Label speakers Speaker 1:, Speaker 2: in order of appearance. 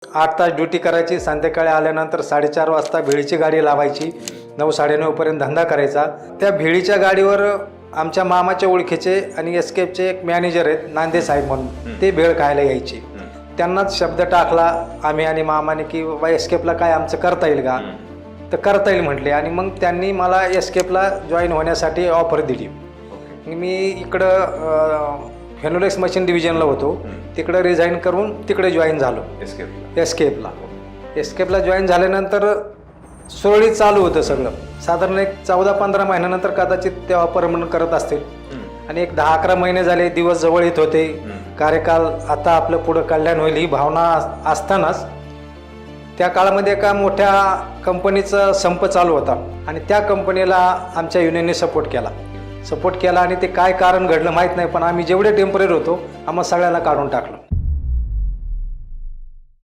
Speaker 1: 8 तास ड्युटी करायची, संध्याकाळी आल्यानंतर 4:30 वाजता भेळीची गाडी लावायची, 9-9:30 पर्यंत धंदा करायचा। त्या भेळीच्या गाडीवर आमच्या मामाच्या ओळखीचे आणि एसकेपचे एक मॅनेजर आहेत नांदे साहेब म्हणून, ते भेळ खायला यायचे। त्यांनाच शब्द टाकला आम्ही आणि मामाने की बाबा एसकेपला काय आमचं करता येईल का, तर करता येईल म्हटले। आणि मग त्यांनी मला एसकेपला जॉईन होण्यासाठी ऑफर दिली। मी इकडं फेनोलेक्स मशीन डिव्हिजनला होतो, तिकडं रिझाईन करून तिकडे जॉईन झालो एसकेपला जॉईन झाल्यानंतर सुरळीत चालू होतं सगळं। साधारण एक 14-15 महिन्यानंतर कदाचित तेव्हा परमनंट करत असतील, आणि एक 10-11 महिने झाले, दिवस जवळ येत होते, कार्यकाल आता आपलं पुढं कल्याण होईल ही भावना असतानाच त्या काळामध्ये एका मोठ्या कंपनीचा संप चालू होता, आणि त्या कंपनीला आमच्या युनियनने सपोर्ट केला, आणि ते काय कारण घडलं माहीत नाही, पण आम्ही जेवढे टेम्पररी होतो आम्हाला सगळ्यांना काढून टाकलं।